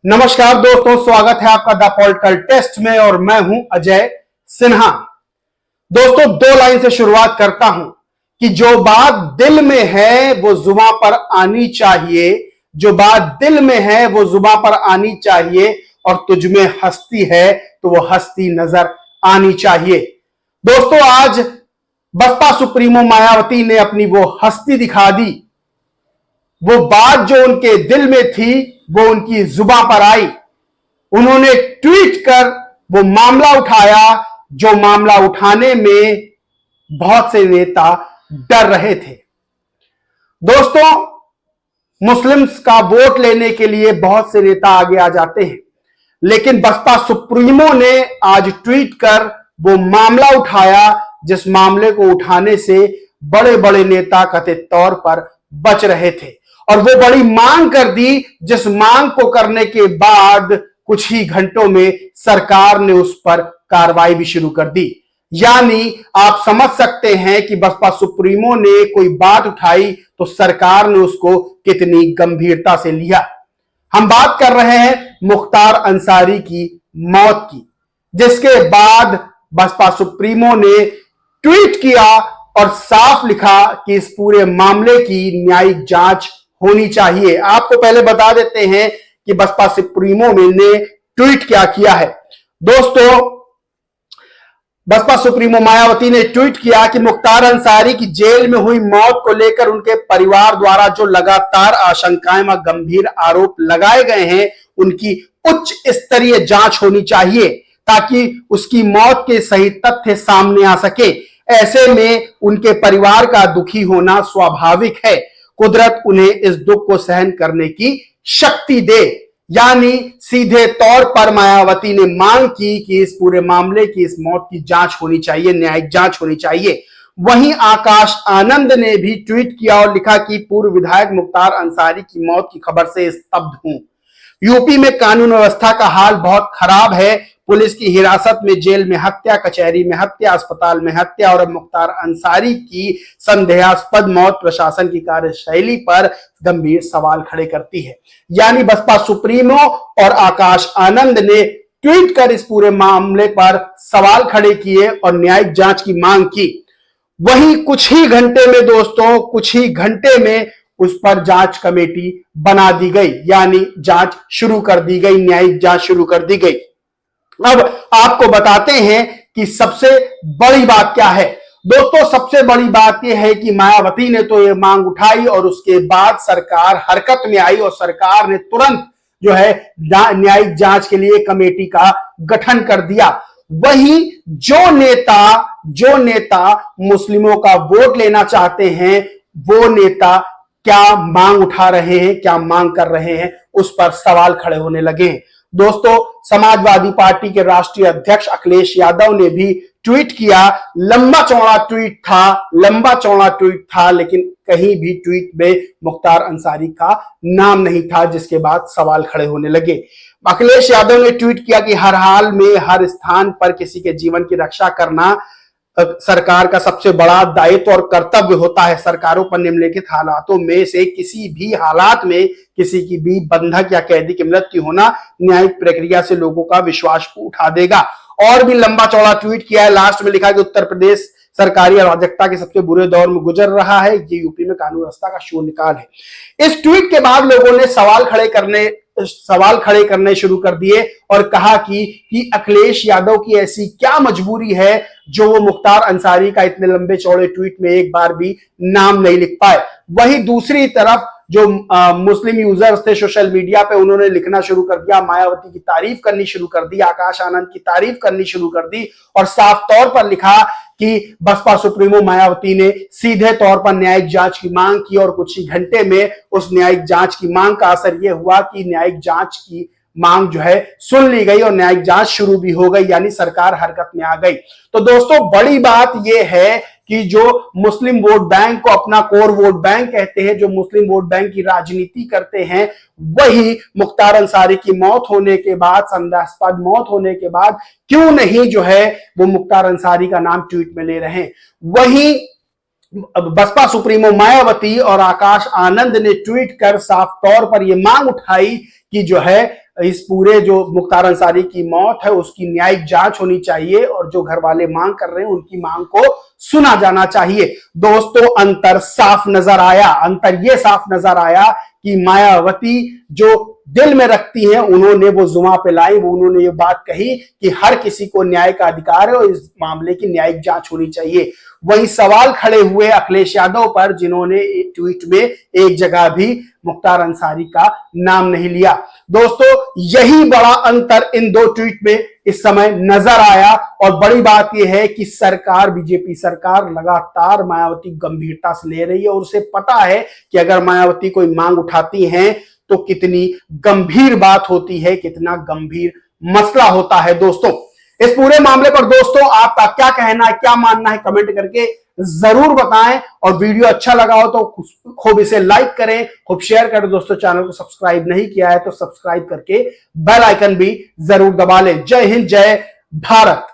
नमस्कार दोस्तों, स्वागत है आपका द पॉलिटिकल टेस्ट में और मैं हूं अजय सिन्हा। दोस्तों, दो लाइन से शुरुआत करता हूं कि जो बात दिल में है वो जुबान पर आनी चाहिए, जो बात दिल में है वो जुबान पर आनी चाहिए और तुझ में हस्ती है तो वो हस्ती नजर आनी चाहिए। दोस्तों, आज बसपा सुप्रीमो मायावती ने अपनी वो हस्ती दिखा दी। वो बात जो उनके दिल में थी वो उनकी जुबान पर आई। उन्होंने ट्वीट कर वो मामला उठाया जो मामला उठाने में बहुत से नेता डर रहे थे। दोस्तों, मुस्लिम्स का वोट लेने के लिए बहुत से नेता आगे आ जाते हैं, लेकिन बसपा सुप्रीमो ने आज ट्वीट कर वो मामला उठाया जिस मामले को उठाने से बड़े बड़े नेता कथित तौर पर बच रहे थे और वो बड़ी मांग कर दी, जिस मांग को करने के बाद कुछ ही घंटों में सरकार ने उस पर कार्रवाई भी शुरू कर दी। यानी आप समझ सकते हैं कि बसपा सुप्रीमो ने कोई बात उठाई तो सरकार ने उसको कितनी गंभीरता से लिया। हम बात कर रहे हैं मुख्तार अंसारी की मौत की, जिसके बाद बसपा सुप्रीमो ने ट्वीट किया और साफ लिखा कि इस पूरे मामले की न्यायिक जांच होनी चाहिए। आपको पहले बता देते हैं कि बसपा सुप्रीमो ने ट्वीट क्या किया है। दोस्तों, बसपा सुप्रीमो मायावती ने ट्वीट किया कि मुख्तार अंसारी की जेल में हुई मौत को लेकर उनके परिवार द्वारा जो लगातार आशंकाएं व गंभीर आरोप लगाए गए हैं, उनकी उच्च स्तरीय जांच होनी चाहिए ताकि उसकी मौत के सही तथ्य सामने आ सके। ऐसे में उनके परिवार का दुखी होना स्वाभाविक है। कुदरत उन्हें इस दुख को सहन करने की शक्ति दे। यानी सीधे तौर पर मायावती ने मांग की कि इस पूरे मामले की, इस मौत की जांच होनी चाहिए, न्यायिक जांच होनी चाहिए। वहीं आकाश आनंद ने भी ट्वीट किया और लिखा कि पूर्व विधायक मुख्तार अंसारी की मौत की खबर से स्तब्ध हूं। यूपी में कानून व्यवस्था का हाल बहुत खराब है। पुलिस की हिरासत में, जेल में हत्या, कचहरी में हत्या, अस्पताल में हत्या और अब मुख्तार अंसारी की संदेहास्पद मौत प्रशासन की कार्यशैली पर गंभीर सवाल खड़े करती है। यानी बसपा सुप्रीमो और आकाश आनंद ने ट्वीट कर इस पूरे मामले पर सवाल खड़े किए और न्यायिक जांच की मांग की। वहीं कुछ ही घंटे में दोस्तों, कुछ ही घंटे में उस पर जांच कमेटी बना दी गई, यानी जांच शुरू कर दी गई, न्यायिक जांच शुरू कर दी गई। अब आपको बताते हैं कि सबसे बड़ी बात क्या है। दोस्तों, सबसे बड़ी बात यह है कि मायावती ने तो ये मांग उठाई और उसके बाद सरकार हरकत में आई और सरकार ने तुरंत जो है न्यायिक जांच के लिए कमेटी का गठन कर दिया। वहीं जो नेता मुस्लिमों का वोट लेना चाहते हैं, वो नेता क्या मांग उठा रहे हैं, क्या मांग कर रहे हैं, उस पर सवाल खड़े होने लगे हैं। दोस्तों, समाजवादी पार्टी के राष्ट्रीय अध्यक्ष अखिलेश यादव ने भी ट्वीट किया। लंबा चौड़ा ट्वीट था, लेकिन कहीं भी ट्वीट में मुख्तार अंसारी का नाम नहीं था, जिसके बाद सवाल खड़े होने लगे। अखिलेश यादव ने ट्वीट किया कि हर हाल में, हर स्थान पर किसी के जीवन की रक्षा करना सरकार का सबसे बड़ा दायित्व और कर्तव्य होता है। सरकारों पर निम्नलिखित हालातों में से किसी भी हालात में किसी की भी बंधक या कैदी की मृत्यु होना न्यायिक प्रक्रिया से लोगों का विश्वास को उठा देगा। और भी लंबा चौड़ा ट्वीट किया है। लास्ट में लिखा कि उत्तर प्रदेश सरकारी अराजकता के सबसे बुरे दौर में गुजर रहा है, ये यूपी में कानून व्यवस्था का शून्यकाल है। इस ट्वीट के बाद लोगों ने सवाल खड़े करने शुरू कर दिए और कहा कि अखिलेश यादव की ऐसी क्या मजबूरी है जो वो मुख्तार अंसारी का इतने लंबे चौड़े ट्वीट में एक बार भी नाम नहीं लिख पाए। वहीं दूसरी तरफ जो मुस्लिम यूजर्स थे सोशल मीडिया पे, उन्होंने लिखना शुरू कर दिया, मायावती की तारीफ करनी शुरू कर दी, आकाश आनंद की तारीफ करनी शुरू कर दी और साफ तौर पर लिखा कि बसपा सुप्रीमो मायावती ने सीधे तौर पर न्यायिक जांच की मांग की और कुछ ही घंटे में उस न्यायिक जांच की मांग का असर यह हुआ कि न्यायिक जांच की मांग जो है सुन ली गई और न्यायिक जांच शुरू भी हो गई, यानी सरकार हरकत में आ गई। तो दोस्तों, बड़ी बात यह है कि जो मुस्लिम वोट बैंक को अपना कोर वोट बैंक कहते हैं, जो मुस्लिम वोट बैंक की राजनीति करते हैं, वही मुख्तार अंसारी की मौत होने के बाद, संदेहास्पद मौत होने के बाद क्यों नहीं जो है वो मुख्तार अंसारी का नाम ट्वीट में ले रहे हैं। वहीं बसपा सुप्रीमो मायावती और आकाश आनंद ने ट्वीट कर साफ तौर पर यह मांग उठाई कि जो है इस पूरे जो मुख्तार अंसारी की मौत है उसकी न्यायिक जांच होनी चाहिए और जो घर वाले मांग कर रहे हैं उनकी मांग को सुना जाना चाहिए। दोस्तों, अंतर साफ नजर आया। अंतर यह साफ नजर आया कि मायावती जो दिल में रखती हैं उन्होंने वो जुमा पे लाई, वो उन्होंने ये बात कही कि हर किसी को न्याय का अधिकार है और इस मामले की न्यायिक जांच होनी चाहिए। वही सवाल खड़े हुए अखिलेश यादव पर, जिन्होंने ट्वीट में एक जगह भी मुख्तार अंसारी का नाम नहीं लिया। दोस्तों, यही बड़ा अंतर इन दो ट्वीट में इस समय नजर आया और बड़ी बात यह है कि सरकार, बीजेपी सरकार लगातार मायावती गंभीरता से ले रही है और उसे पता है कि अगर मायावती कोई मांग उठाती हैं तो कितनी गंभीर बात होती है, कितना गंभीर मसला होता है। दोस्तों, इस पूरे मामले पर दोस्तों आपका क्या कहना है, क्या मानना है, कमेंट करके जरूर बताएं और वीडियो अच्छा लगा हो तो खूब इसे लाइक करें, खूब शेयर करें। दोस्तों, चैनल को सब्सक्राइब नहीं किया है तो सब्सक्राइब करके बेल आइकन भी जरूर दबा लें। जय हिंद, जय भारत।